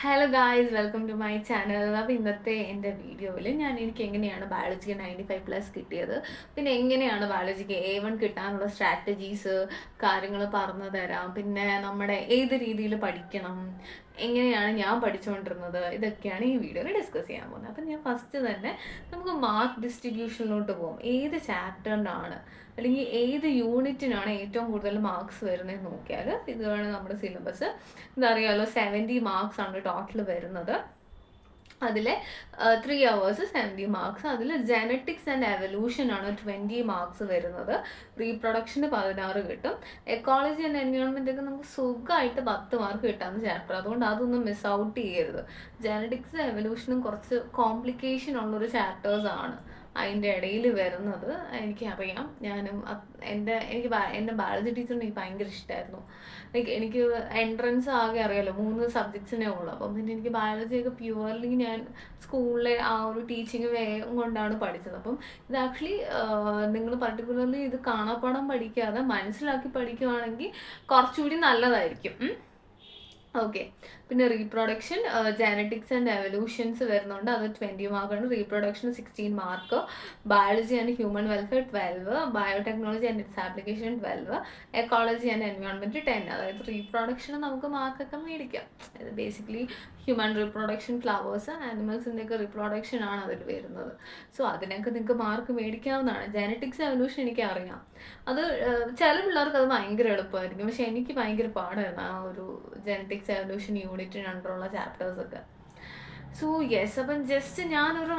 Hello guys, welcome to my channel. അപ്പോൾ ഇന്നത്തെ എൻ്റെ വീഡിയോയിൽ എനിക്ക് എങ്ങനെയാണ് ബയോളജിക്ക് 95+ കിട്ടിയത്, പിന്നെ എങ്ങനെയാണ് ബയോളജിക്ക് A1 കിട്ടാനുള്ള സ്ട്രാറ്റജീസ് കാര്യങ്ങൾ പറഞ്ഞു തരാം. പിന്നെ നമ്മുടെ ഏത് രീതിയിൽ പഠിക്കണം, എങ്ങനെയാണ് ഞാൻ പഠിച്ചുകൊണ്ടിരുന്നത്, ഇതൊക്കെയാണ് ഈ വീഡിയോയിൽ ഡിസ്കസ് ചെയ്യാൻ പോകുന്നത്. അപ്പം ഞാൻ ഫസ്റ്റ് തന്നെ നമുക്ക് മാർക്ക് ഡിസ്ട്രിബ്യൂഷനിലോട്ട് പോകും. ഏത് ചാപ്റ്ററിനാണ് അല്ലെങ്കിൽ ഏത് യൂണിറ്റിനാണ് ഏറ്റവും കൂടുതൽ മാർക്സ് വരുന്നതെന്ന് നോക്കിയാൽ ഇതാണ് നമ്മുടെ സിലബസ്. ഇതറിയാമല്ലോ, 70 മാർക്സ് ആണ് ടോട്ടൽ വരുന്നത്. അതിൽ 3 hours 70 മാർക്സ്. അതിൽ ജെനറ്റിക്സ് ആൻഡ് എവല്യൂഷൻ ആണ് 20 മാർക്സ് വരുന്നത്. റീപ്രൊഡക്ഷന് 16 കിട്ടും. എക്കോളജി ആൻഡ് എൻവയോൺമെന്റ് ഒക്കെ നമുക്ക് സുഖമായിട്ട് 10 മാർക്ക് കിട്ടാവുന്ന ചാപ്റ്റർ. അതുകൊണ്ട് അതൊന്നും മിസ് ഔട്ട് ചെയ്യരുത്. ജെനറ്റിക്സും എവല്യൂഷനും കുറച്ച് കോംപ്ലിക്കേഷൻ ഉള്ളൊരു ചാപ്റ്റേഴ്സ് ആണ് അതിൻ്റെ ഇടയിൽ വരുന്നത്. എനിക്കറിയാം. എൻ്റെ ബയോളജി ടീച്ചറിന് എനിക്ക് ഭയങ്കര ഇഷ്ടമായിരുന്നു. എനിക്ക് എൻട്രൻസ് ആകെ അറിയാലോ, 3 സബ്ജക്ട്സിനേ ഉള്ളൂ. അപ്പം പിന്നെ എനിക്ക് ബയോളജിയൊക്കെ പ്യുവർലി ഞാൻ സ്കൂളിലെ ആ ഒരു ടീച്ചിങ് വേഗം കൊണ്ടാണ് പഠിച്ചത്. അപ്പം ഇത് ആക്ച്വലി നിങ്ങൾ പർട്ടിക്കുലർലി ഇത് കാണാപ്പാഠം പഠിക്കാതെ മനസ്സിലാക്കി പഠിക്കുകയാണെങ്കിൽ കുറച്ചുകൂടി നല്ലതായിരിക്കും. ഓക്കെ. പിന്നെ റീപ്രൊഡക്ഷൻ, ജെനറ്റിക്സ് ആൻഡ് എവല്യൂഷൻസ് വരുന്നുണ്ട്. അത് 20 മാർക്കാണ്. Reproduction 16 mark. Biology and human welfare 12. Biotechnology and its application 12. Ecology and environment 10. അതായത് റീപ്രൊഡക്ഷന് നമുക്ക് മാർക്കൊക്കെ മേടിക്കാം. ഇത് ബേസിക്കലി ഹ്യൂമൻ റീപ്രൊഡക്ഷൻ, ഫ്ലവേഴ്സ്, ആനിമൽസിൻ്റെയൊക്കെ റീപ്രൊഡക്ഷൻ ആണ് അതിൽ വരുന്നത്. സോ അതിനൊക്കെ നിങ്ങൾക്ക് മാർക്ക് മേടിക്കാവുന്നതാണ്. ജെനറ്റിക്സ് എവല്യൂഷൻ എനിക്കറിയാം. അത് ചില പിള്ളേർക്ക് അത് ഭയങ്കര എളുപ്പമായിരിക്കും. പക്ഷെ എനിക്ക് ഭയങ്കര പാടായിരുന്നു ആ ഒരു ജെനറ്റിക്സ് എവല്യൂഷൻ യൂണിറ്റിന് അണ്ടറുള്ള ചാപ്റ്റേഴ്സൊക്കെ. സോ യെസ്, അപ്പം ജസ്റ്റ് ഞാനൊരു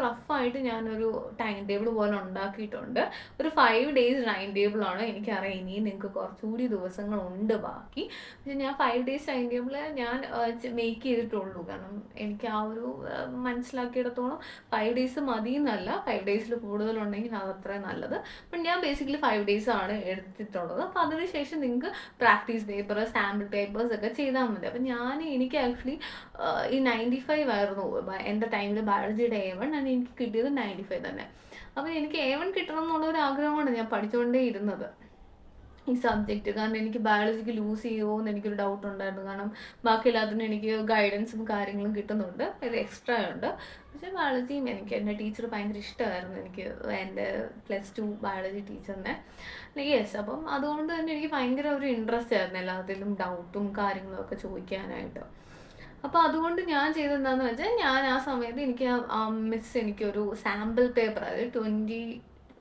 റഫായിട്ട് ഞാനൊരു ടൈം ടേബിൾ പോലെ ഉണ്ടാക്കിയിട്ടുണ്ട്. ഒരു 5 days ടൈം ടേബിളാണ്. എനിക്കറിയാം ഇനിയും നിങ്ങൾക്ക് കുറച്ചുകൂടി ദിവസങ്ങളുണ്ട് ബാക്കി. പക്ഷെ ഞാൻ 5 days ടൈം ടേബിൾ ഞാൻ മേക്ക് ചെയ്തിട്ടുള്ളൂ. കാരണം എനിക്ക് ആ ഒരു മനസ്സിലാക്കിയിടത്തോളം 5 days മതി എന്നല്ല, 5 days കൂടുതലുണ്ടെങ്കിൽ അത് അത്രയും നല്ലത്. അപ്പം ഞാൻ ബേസിക്കലി 5 days ആണ് എടുത്തിട്ടുള്ളത്. അപ്പോൾ അതിനുശേഷം നിങ്ങൾക്ക് പ്രാക്ടീസ് പേപ്പർ, സാമ്പിൾ പേപ്പേഴ്സ് ഒക്കെ ചെയ്താൽ മതി. അപ്പം എനിക്ക് ആക്ച്വലി ഈ 95 ആയിരുന്നു എൻ്റെ ടൈമിൽ ബയോളജിയുടെ A1. എനിക്ക് കിട്ടിയത് 95 തന്നെ. അപ്പോൾ എനിക്ക് A1 കിട്ടണം എന്നുള്ളൊരു ആഗ്രഹമാണ് ഞാൻ പഠിച്ചുകൊണ്ടേ ഇരുന്നത് ഈ സബ്ജക്റ്റ്. കാരണം എനിക്ക് ബയോളജിക്ക് ലൂസ് ചെയ്യുമോ എന്ന് എനിക്കൊരു ഡൗട്ട് ഉണ്ടായിരുന്നു. കാരണം ബാക്കി എല്ലാത്തിനും എനിക്ക് ഗൈഡൻസും കാര്യങ്ങളും കിട്ടുന്നുണ്ട്, ഇത് എക്സ്ട്രാ ഉണ്ട്. പക്ഷേ ബയോളജിയും എൻ്റെ ടീച്ചർ ഭയങ്കര ഇഷ്ടമായിരുന്നു. എനിക്ക് എൻ്റെ +2 ബയോളജി ടീച്ചറിനെ. യെസ്, അപ്പം അതുകൊണ്ട് തന്നെ എനിക്ക് ഭയങ്കര ഒരു ഇൻട്രസ്റ്റ് ആയിരുന്നു എല്ലാത്തിലും ഡൗട്ടും കാര്യങ്ങളും ഒക്കെ ചോദിക്കാനായിട്ട്. അപ്പോൾ അതുകൊണ്ട് ഞാൻ ചെയ്തെന്താണെന്ന് വെച്ചാൽ, ഞാൻ ആ സമയത്ത് എനിക്കൊരു സാമ്പിൾ പേപ്പർ,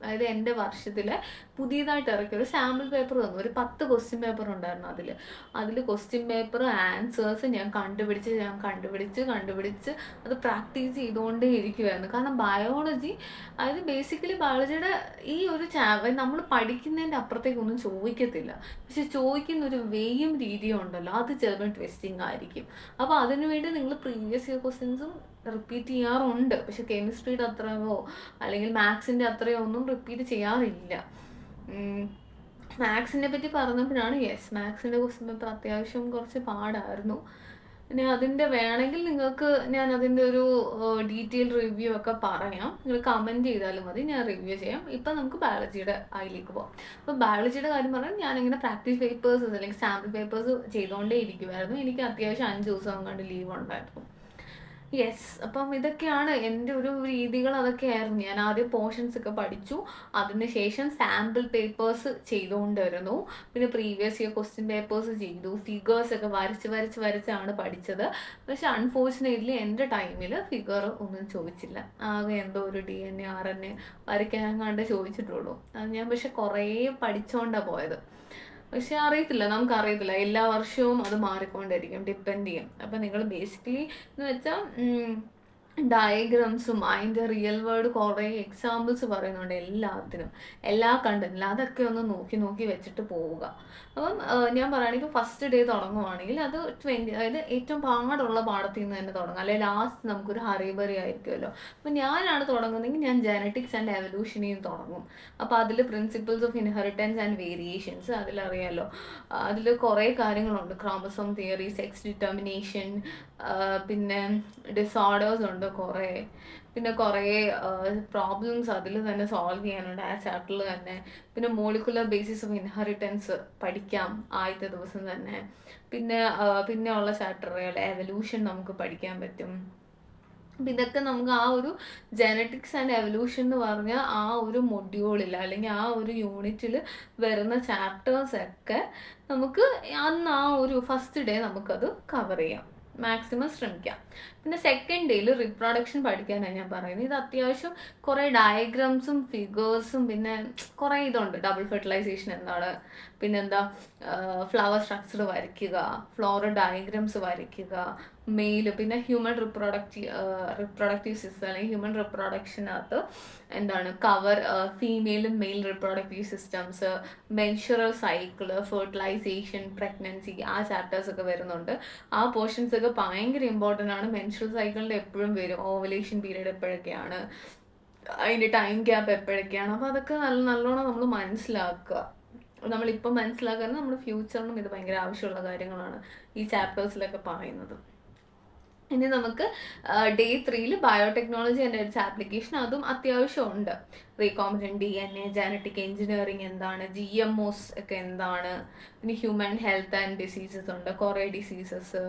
അതായത് എൻ്റെ വർഷത്തിൽ പുതിയതായിട്ട് ഇറക്കിയൊരു സാമ്പിൾ പേപ്പർ തന്നു. ഒരു 10 ക്വസ്റ്റ്യൻ പേപ്പർ ഉണ്ടായിരുന്നു. അതിൽ ക്വസ്റ്റ്യൻ പേപ്പർ ആൻസേഴ്സ് ഞാൻ കണ്ടുപിടിച്ച് അത് പ്രാക്ടീസ് ചെയ്തുകൊണ്ടേ ഇരിക്കുമായിരുന്നു. കാരണം ബയോളജി, അതായത് ബേസിക്കലി ബയോളജിയുടെ ഈ ഒരു നമ്മൾ പഠിക്കുന്നതിൻ്റെ അപ്പുറത്തേക്കൊന്നും ചോദിക്കത്തില്ല. പക്ഷെ ചോദിക്കുന്ന ഒരു വേയും രീതിയും ഉണ്ടല്ലോ, അത് ചിലപ്പോൾ ട്വിസ്റ്റിംഗ് ആയിരിക്കും. അപ്പോൾ അതിനുവേണ്ടി നിങ്ങൾ പ്രീവിയസ് ഇയർ ക്വസ്റ്റ്യൻസും റിപ്പീറ്റ് ചെയ്യാറുണ്ട്. പക്ഷെ കെമിസ്ട്രിയുടെ അത്രയോ അല്ലെങ്കിൽ മാത്സിൻ്റെ അത്രയോ ഒന്നും റിപ്പീറ്റ് ചെയ്യാറില്ല. മാത്സിനെ പറ്റി പറഞ്ഞപ്പോഴാണ്, മാത്സിൻ്റെ ക്വസ്റ്റ്യൻ പേപ്പർ അത്യാവശ്യം കുറച്ച് പാടായിരുന്നു. പിന്നെ അതിൻ്റെ വേണമെങ്കിൽ നിങ്ങൾക്ക് ഞാൻ അതിൻ്റെ ഒരു ഡീറ്റെയിൽ റിവ്യൂ ഒക്കെ പറയാം. നിങ്ങൾ കമൻറ്റ് ചെയ്താലും മതി, ഞാൻ റിവ്യൂ ചെയ്യാം. ഇപ്പം നമുക്ക് ബയോളജിയുടെ അതിലേക്ക് പോകാം. അപ്പോൾ ബയോളജിയുടെ കാര്യം പറഞ്ഞാൽ ഞാനിങ്ങനെ പ്രാക്ടീസ് പേപ്പേഴ്സ് അല്ലെങ്കിൽ സാമ്പിൾ പേപ്പേഴ്സ് ചെയ്തുകൊണ്ടേ ഇരിക്കുമായിരുന്നു. എനിക്ക് അത്യാവശ്യം 5 ദിവസം കണ്ട് ലീവ് ഉണ്ടായിരുന്നു. അപ്പം ഇതൊക്കെയാണ് എൻ്റെ ഒരു രീതികൾ. അതൊക്കെയായിരുന്നു. ഞാൻ ആദ്യം പോർഷൻസ് ഒക്കെ പഠിച്ചു, അതിനുശേഷം സാമ്പിൾ പേപ്പേഴ്സ് ചെയ്തുകൊണ്ടിരുന്നു. പിന്നെ പ്രീവിയസ് ഇയർ ക്വസ്റ്റ്യൻ പേപ്പേഴ്സ് ചെയ്തു. ഫിഗേഴ്സ് ഒക്കെ വരച്ചാണ് പഠിച്ചത്. പക്ഷെ അൺഫോർച്ചുനേറ്റ്ലി എൻ്റെ ടൈമിൽ ഫിഗർ ഒന്നും ചോദിച്ചില്ല. ആകെ എന്തോ ഒരു DNA RNA വരയ്ക്കാനങ്ങാണ്ട് ചോദിച്ചിട്ടുള്ളൂ. അത് ഞാൻ പക്ഷെ കുറേ പഠിച്ചുകൊണ്ടാണ് പോയത്. പക്ഷെ നമുക്കറിയത്തില്ല, എല്ലാ വർഷവും അത് മാറിക്കൊണ്ടിരിക്കും, ഡിപ്പെൻഡ് ചെയ്യും. അപ്പം നിങ്ങൾ ബേസിക്കലി എന്ന് വെച്ചാൽ ഡയഗ്രാംസും അതിൻ്റെ റിയൽ വേൾഡ് കുറേ എക്സാമ്പിൾസ് പറയുന്നുണ്ട് എല്ലാത്തിനും, എല്ലാ കണ്ടന്റിലും. അതൊക്കെ ഒന്ന് നോക്കി വെച്ചിട്ട് പോവുക. അപ്പം ഞാൻ പറയുകയാണെങ്കിൽ ഫസ്റ്റ് ഡേ തുടങ്ങുവാണെങ്കിൽ അത് 20, അതായത് ഏറ്റവും പാടുള്ള പാടത്തിൽ നിന്ന് തന്നെ തുടങ്ങും. അല്ലെങ്കിൽ ലാസ്റ്റ് നമുക്കൊരു ഹറിബറി ആയിരിക്കുമല്ലോ. അപ്പം ഞാനാണ് തുടങ്ങുന്നതെങ്കിൽ ഞാൻ ജെനറ്റിക്സ് ആൻഡ് എവല്യൂഷനിൽ തുടങ്ങും. അപ്പോൾ അതിൽ principles of inheritance and variations അതിലറിയാമല്ലോ. അതിൽ കുറേ കാര്യങ്ങളുണ്ട്. ക്രോമസോം തിയറി, സെക്സ് ഡിറ്റർമിനേഷൻ, പിന്നെ ഡിസോർഡേഴ്സ് ഉണ്ട്, കുറേ. പിന്നെ കുറേ പ്രോബ്ലംസ് അതിൽ തന്നെ സോൾവ് ചെയ്യാനുണ്ട് ആ ചാപ്റ്ററിൽ തന്നെ. പിന്നെ മോളിക്കുലർ ബേസിസ് ഓഫ് ഇൻഹെറിറ്റൻസ് പഠിക്കാം ആദ്യത്തെ ദിവസം തന്നെ. പിന്നെ ഉള്ള ചാപ്റ്ററുകൾ എവല്യൂഷൻ നമുക്ക് പഠിക്കാൻ പറ്റും. അപ്പം ഇതൊക്കെ നമുക്ക് ആ ഒരു ജെനറ്റിക്സ് ആൻഡ് എവല്യൂഷൻ എന്ന് പറഞ്ഞ ആ ഒരു മൊഡ്യൂളിൽ അല്ലെങ്കിൽ ആ ഒരു യൂണിറ്റിൽ വരുന്ന ചാപ്റ്റേഴ്സൊക്കെ നമുക്ക് അന്ന് ആ ഒരു ഫസ്റ്റ് ഡേ നമുക്കത് കവർ ചെയ്യാം, മാക്സിമം ശ്രമിക്കാം. പിന്നെ സെക്കൻഡ് ഡേയിൽ റീപ്രൊഡക്ഷൻ പഠിക്കാനാണ് ഞാൻ പറയുന്നത്. ഇത് അത്യാവശ്യം കുറേ ഡയഗ്രാംസും ഫിഗേഴ്സും പിന്നെ കുറേ ഇതുണ്ട്. ഡബിൾ ഫെർട്ടിലൈസേഷൻ എന്താണ്, പിന്നെന്താ ഫ്ലവർ സ്ട്രക്ചർ വരയ്ക്കുക, ഫ്ലോറൽ ഡയഗ്രാംസ് വരയ്ക്കുക, മെയില്, പിന്നെ ഹ്യൂമൻ റിപ്രൊഡക്റ്റീവ് സിസ്റ്റം അല്ലെങ്കിൽ ഹ്യൂമൻ റിപ്രൊഡക്ഷനകത്ത് എന്താണ് ഫീമെയിലും male reproductive systems, menstrual cycle, fertilisation, pregnancy, ആ ചാപ്റ്റേഴ്സൊക്കെ വരുന്നുണ്ട്. ആ പോർഷൻസ് ഒക്കെ ഭയങ്കര ഇമ്പോർട്ടൻ്റ് ആണ്. മെൻസ്ട്രൽ സൈക്കിളിൽ എപ്പോഴും വരും, ഓവലേഷൻ പീരീഡ് എപ്പോഴൊക്കെയാണ്, അതിൻ്റെ ടൈം ഗ്യാപ്പ് എപ്പോഴൊക്കെയാണ്. അപ്പോൾ അതൊക്കെ നല്ലോണം നമ്മൾ മനസ്സിലാക്കുക. നമ്മളിപ്പം മനസ്സിലാക്കാൻ നമ്മുടെ ഫ്യൂച്ചറിനും ഇത് ഭയങ്കര ആവശ്യമുള്ള കാര്യങ്ങളാണ് ഈ ചാപ്റ്റേഴ്സിലൊക്കെ പറയുന്നത്. ഇനി നമുക്ക് day 3 biotechnology and its application, അതും അത്യാവശ്യമുണ്ട്. റീകോംബിനന്റ് DNA, ജനറ്റിക് എഞ്ചിനീയറിംഗ് എന്താണ്, GMOs ഒക്കെ എന്താണ്, പിന്നെ ഹ്യൂമൻ ഹെൽത്ത് ആൻഡ് ഡിസീസസ് ഉണ്ട്, കുറേ ഡിസീസസ്,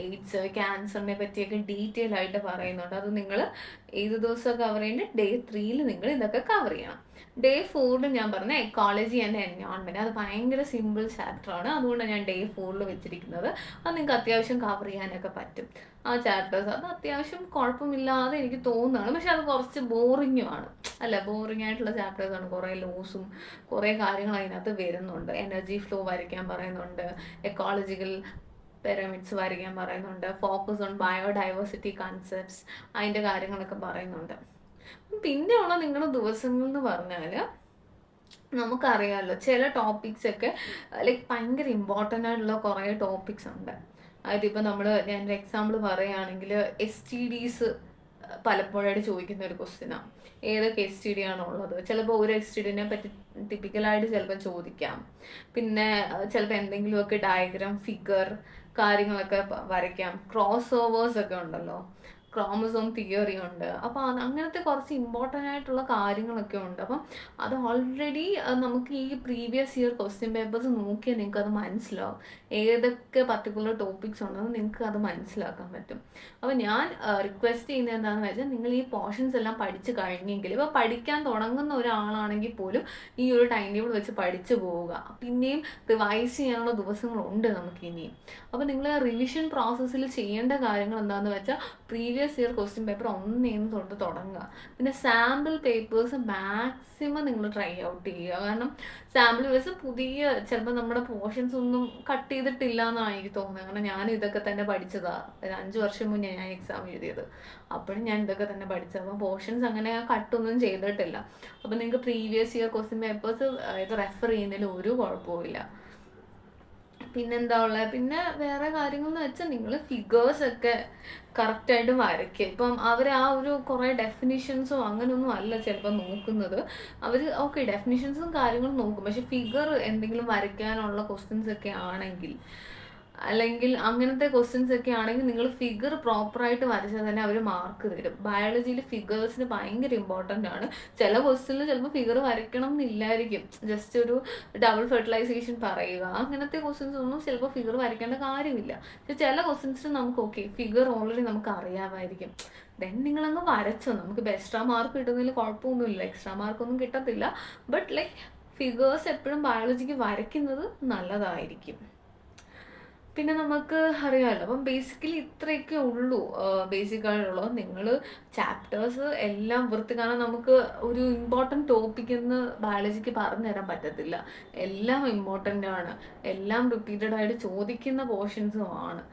എയ്ഡ്സ്, ക്യാൻസറിനെ പറ്റിയൊക്കെ ഡീറ്റെയിൽ ആയിട്ട് പറയുന്നുണ്ട്. അത് നിങ്ങൾ ഏത് ദിവസം കവർ ചെയ്യേണ്ടത്? ഡേ 3 നിങ്ങൾ ഇതൊക്കെ കവർ ചെയ്യണം. ഡേ 4 ഞാൻ പറഞ്ഞ എക്കോളജി ആൻഡ് എൻവയോൺമെൻറ്റ്, അത് ഭയങ്കര സിമ്പിൾ ചാപ്റ്ററാണ്. അതുകൊണ്ടാണ് ഞാൻ ഡേ 4 വെച്ചിരിക്കുന്നത്. അത് നിങ്ങൾക്ക് അത്യാവശ്യം കവർ ചെയ്യാനൊക്കെ പറ്റും ആ ചാപ്റ്റേഴ്സ്. അത് അത്യാവശ്യം കുഴപ്പമില്ലാതെ എനിക്ക് തോന്നുന്നതാണ്. പക്ഷെ അത് കുറച്ച് ബോറിങ്ങുമാണ്, അല്ല ബോറിംഗ് ആയിട്ടുള്ള ചാപ്റ്റേഴ്സാണ്. കുറേ ലോസും കുറേ കാര്യങ്ങൾ അതിനകത്ത് വരുന്നുണ്ട്. എനർജി ഫ്ലോ വരയ്ക്കാൻ പറയുന്നുണ്ട്, എക്കോളജിക്കൽ പിരമിഡ്സ് വരയ്ക്കാൻ പറയുന്നുണ്ട്, ഫോക്കസ് ഓൺ ബയോഡൈവേഴ്സിറ്റി കൺസെപ്റ്റ്സ്, അതിൻ്റെ കാര്യങ്ങളൊക്കെ പറയുന്നുണ്ട്. പിന്നെയുള്ള നിങ്ങളുടെ ദിവസങ്ങൾ എന്ന് പറഞ്ഞാൽ നമുക്കറിയാമല്ലോ ചില ടോപ്പിക്സ് ഒക്കെ ലൈക്ക് ഭയങ്കര ഇമ്പോർട്ടൻ്റ് ആയിട്ടുള്ള കുറേ ടോപ്പിക്സ് ഉണ്ട്. അതായത് ഇപ്പോൾ ഞാൻ ഒരു എക്സാമ്പിൾ പറയുകയാണെങ്കിൽ STDs പലപ്പോഴായിട്ട് ചോദിക്കുന്ന ഒരു ക്വസ്റ്റ്യനാണ്. ഏതൊക്കെ STD ആണുള്ളത്? ചിലപ്പോൾ ഒരു STDനെ പറ്റി ടിപ്പിക്കലായിട്ട് ചിലപ്പോൾ ചോദിക്കാം. പിന്നെ ചിലപ്പോൾ എന്തെങ്കിലുമൊക്കെ ഡയഗ്രാം, ഫിഗർ കാര്യങ്ങളൊക്കെ വരയ്ക്കാം. ക്രോസ് ഓവേഴ്സ് ഒക്കെ ഉണ്ടല്ലോ, ക്രോമസോം തിയറി ഉണ്ട്. അപ്പോൾ അങ്ങനത്തെ കുറച്ച് ഇമ്പോർട്ടൻ്റ് ആയിട്ടുള്ള കാര്യങ്ങളൊക്കെ ഉണ്ട്. അപ്പം അത് ഓൾറെഡി നമുക്ക് ഈ പ്രീവിയസ് ഇയർ ക്വസ്റ്റ്യൻ പേപ്പേഴ്സ് നോക്കിയാൽ നിങ്ങൾക്ക് അത് മനസ്സിലാവും, ഏതൊക്കെ പർട്ടിക്കുലർ ടോപ്പിക്സ് ഉണ്ടെന്ന് നിങ്ങൾക്ക് അത് മനസ്സിലാക്കാൻ പറ്റും. അപ്പോൾ ഞാൻ റിക്വസ്റ്റ് ചെയ്യുന്നത് എന്താണെന്ന് വെച്ചാൽ, നിങ്ങൾ ഈ പോർഷൻസ് എല്ലാം പഠിച്ച് കഴിഞ്ഞെങ്കിൽ, ഇപ്പോൾ പഠിക്കാൻ തുടങ്ങുന്ന ഒരാളാണെങ്കിൽ പോലും ഈ ഒരു ടൈം ടേബിൾ വെച്ച് പഠിച്ചു പോവുക. പിന്നെയും റിവൈസ് ചെയ്യാനുള്ള ദിവസങ്ങളുണ്ട് നമുക്ക് ഇനിയും. അപ്പോൾ നിങ്ങൾ റിവിഷൻ പ്രോസസ്സിൽ ചെയ്യേണ്ട കാര്യങ്ങൾ എന്താണെന്ന് വെച്ചാൽ, പ്രീവിയസ് ഇയർ ക്വസ്റ്റ്യൻ പേപ്പർ ഒന്നേന്ന് തൊട്ട് തുടങ്ങുക. പിന്നെ സാമ്പിൾ പേപ്പേഴ്സ് മാക്സിമം നിങ്ങൾ ട്രൈ ഔട്ട് ചെയ്യുക. കാരണം സാമ്പിൾ പേപ്പേഴ്സ് ചിലപ്പോൾ നമ്മുടെ പോർഷൻസ് ഒന്നും കട്ട് ചെയ്തിട്ടില്ല എന്നാണ് എനിക്ക് തോന്നുന്നത്. കാരണം ഞാൻ ഇതൊക്കെ തന്നെ പഠിച്ചതാണ്. ഒരു 5 വർഷം മുന്നേ ഞാൻ എക്സാം എഴുതിയത്. അപ്പോഴും ഞാൻ ഇതൊക്കെ തന്നെ പഠിച്ചത്. അപ്പോൾ പോർഷൻസ് അങ്ങനെ കട്ടൊന്നും ചെയ്തിട്ടില്ല. അപ്പോൾ നിങ്ങൾക്ക് പ്രീവിയസ് ഇയർ ക്വസ്റ്റ്യൻ പേപ്പേഴ്സ് ഇത് റെഫർ ചെയ്യുന്നതിൽ ഒരു കുഴപ്പമില്ല. പിന്നെന്താ ഉള്ളത്? പിന്നെ വേറെ കാര്യങ്ങൾ എന്ന് വെച്ചാൽ നിങ്ങൾ ഫിഗേഴ്സൊക്കെ കറക്റ്റായിട്ട് വരയ്ക്കുക. ഇപ്പം അവർ ആ ഒരു കുറേ ഡെഫിനിഷൻസോ അങ്ങനെയൊന്നും അല്ല ചിലപ്പോൾ നോക്കുന്നത്. അവർ ഓക്കെ ഡെഫിനിഷൻസും കാര്യങ്ങളും നോക്കും, പക്ഷെ ഫിഗർ എന്തെങ്കിലും വരയ്ക്കാനുള്ള ക്വസ്റ്റ്യൻസ് ഒക്കെ ആണെങ്കിൽ, അല്ലെങ്കിൽ അങ്ങനത്തെ ക്വസ്റ്റ്യൻസ് ഒക്കെ ആണെങ്കിൽ നിങ്ങൾ ഫിഗർ പ്രോപ്പറായിട്ട് വരച്ചാൽ തന്നെ അവർ മാർക്ക് തരും. ബയോളജിയിൽ ഫിഗേഴ്സിന് ഭയങ്കര ഇമ്പോർട്ടൻ്റ് ആണ്. ചില ക്വസ്റ്റ്യനിൽ ചിലപ്പോൾ ഫിഗർ വരയ്ക്കണം എന്നില്ലായിരിക്കും, ജസ്റ്റ് ഒരു ഡബിൾ ഫെർട്ടിലൈസേഷൻ പറയുക, അങ്ങനത്തെ ക്വസ്റ്റ്യൻസ് ഒന്നും ചിലപ്പോൾ ഫിഗർ വരയ്ക്കേണ്ട കാര്യമില്ല. പക്ഷെ ചില ക്വസ്റ്റ്യൻസിന് നമുക്ക് ഓക്കെ ഫിഗർ ഓൾറെഡി നമുക്ക് അറിയാമായിരിക്കും, ദെൻ നിങ്ങളങ്ങ് വരച്ചോ. നമുക്ക് എക്സ്ട്രാ മാർക്ക് കിട്ടുന്നതിൽ കുഴപ്പമൊന്നുമില്ല, എക്സ്ട്രാ മാർക്കൊന്നും കിട്ടത്തില്ല. ബട്ട് ലൈക്ക് ഫിഗേഴ്സ് എപ്പോഴും ബയോളജിക്ക് വരയ്ക്കുന്നത് നല്ലതായിരിക്കും. പിന്നെ നമുക്ക് അറിയാമല്ലോ. അപ്പം ബേസിക്കലി ഇത്രയൊക്കെ ഉള്ളൂ ബേസിക്കായിട്ടുള്ളത്. നിങ്ങൾ ചാപ്റ്റേഴ്സ് എല്ലാം കാരണം നമുക്ക് ഒരു ഇമ്പോർട്ടൻറ്റ് ടോപ്പിക് എന്ന് ബയോളജിക്ക് പറഞ്ഞു തരാൻ പറ്റത്തില്ല. എല്ലാം ഇമ്പോർട്ടൻ്റ് ആണ്, എല്ലാം റിപ്പീറ്റഡ് ആയിട്ട് ചോദിക്കുന്ന പോർഷൻസും ആണ്.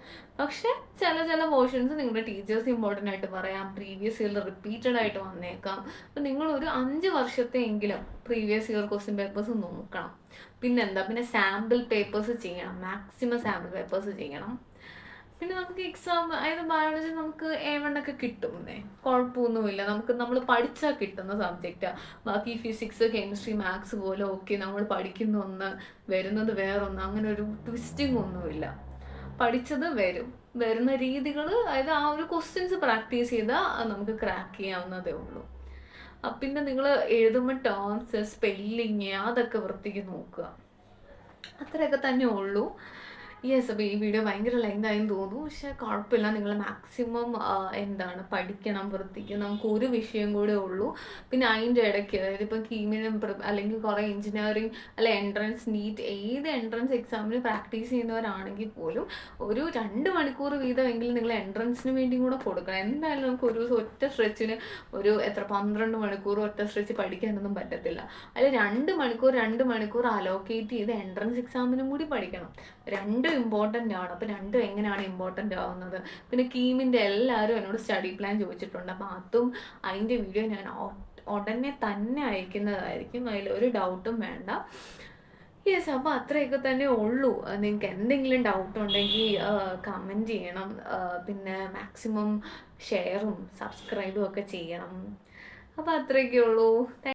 പക്ഷെ ചില പോർഷൻസ് നിങ്ങളുടെ ടീച്ചേഴ്സ് ഇമ്പോർട്ടൻ്റ് ആയിട്ട് പറയാം, പ്രീവിയസ് ഇയറിൽ റിപ്പീറ്റഡ് ആയിട്ട് വന്നേക്കാം. അപ്പം നിങ്ങളൊരു 5 വർഷത്തെയെങ്കിലും പ്രീവിയസ് ഇയർ ക്വസ്റ്റ്യൻ പേപ്പേഴ്സ് നോക്കണം. പിന്നെ സാമ്പിൾ പേപ്പേഴ്സ് ചെയ്യണം, മാക്സിമം സാമ്പിൾ പേപ്പേഴ്സ് ചെയ്യണം. പിന്നെ നമുക്ക് എക്സാം, അതായത് ബയോളജി നമുക്ക് A1 ഒക്കെ കിട്ടുന്നേ, കുഴപ്പമൊന്നുമില്ല. നമ്മൾ പഠിച്ചാൽ കിട്ടുന്ന സബ്ജക്റ്റാണ്. ബാക്കി ഫിസിക്സ്, കെമിസ്ട്രി, മാത്സ് പോലെ ഓക്കെ നമ്മൾ പഠിക്കുന്ന ഒന്ന് വരുന്നത് വേറൊന്ന്, അങ്ങനെ ഒരു ട്വിസ്റ്റിംഗ് ഒന്നുമില്ല. പഠിച്ചത് വരുന്ന രീതികൾ, അതായത് ആ ഒരു ക്വസ്റ്റ്യൻസ് പ്രാക്ടീസ് ചെയ്താൽ നമുക്ക് ക്രാക്ക് ചെയ്യാവുന്നതേ ഉള്ളൂ. പിന്നെ നിങ്ങൾ എഴുതുമ്പോൾ ടേംസ്, സ്പെല്ലിങ് അതൊക്കെ വൃത്തിക്ക് നോക്കുക. അത്രയൊക്കെ തന്നെ ഉള്ളൂ. യെസ്, അപ്പോൾ ഈ വീഡിയോ ഭയങ്കര ലെങ്തായെന്ന് തോന്നുന്നു. പക്ഷേ കുഴപ്പമില്ല, നിങ്ങൾ മാക്സിമം എന്താണ് പഠിക്കണം വൃത്തിക്ക്. നമുക്ക് ഒരു വിഷയം കൂടെ ഉള്ളൂ. പിന്നെ അതിൻ്റെ ഇടയ്ക്ക്, അതായത് ഇപ്പം കീമിനും അല്ലെങ്കിൽ കുറേ എഞ്ചിനീയറിങ് അല്ല എൻട്രൻസ്, നീറ്റ്, ഏത് എൻട്രൻസ് എക്സാമിന് പ്രാക്ടീസ് ചെയ്യുന്നവരാണെങ്കിൽ പോലും ഒരു 2 മണിക്കൂർ വീതമെങ്കിലും നിങ്ങൾ എൻട്രൻസിന് വേണ്ടിയും കൂടെ കൊടുക്കണം. എന്തായാലും നമുക്ക് ഒരു ദിവസം ഒറ്റ സ്ട്രെച്ചിന് 12 മണിക്കൂർ ഒറ്റ സ്ട്രെച്ച് പഠിക്കാനൊന്നും പറ്റത്തില്ല. അതിൽ 2 മണിക്കൂർ അലോക്കേറ്റ് ചെയ്ത് എൻട്രൻസ് എക്സാമിനും കൂടി പഠിക്കണം. രണ്ടും ഇമ്പോർട്ടൻ്റ് ആണ്. അപ്പോൾ രണ്ടും എങ്ങനെയാണ് ഇമ്പോർട്ടൻ്റ് ആവുന്നത്? പിന്നെ കീമിൻ്റെ എല്ലാവരും എന്നോട് സ്റ്റഡി പ്ലാൻ ചോദിച്ചിട്ടുണ്ട്. അപ്പോൾ അതും അതിൻ്റെ വീഡിയോ ഞാൻ ഉടനെ തന്നെ അയക്കുന്നതായിരിക്കും. അതിലൊരു ഡൗട്ടും വേണ്ട. യെസ്, അപ്പോൾ അത്രയൊക്കെ തന്നെ ഉള്ളൂ. നിങ്ങൾക്ക് എന്തെങ്കിലും ഡൗട്ട് ഉണ്ടെങ്കിൽ കമൻറ്റ് ചെയ്യണം. പിന്നെ മാക്സിമം ഷെയറും സബ്സ്ക്രൈബും ഒക്കെ ചെയ്യണം. അപ്പോൾ അത്രയൊക്കെ ഉള്ളൂ.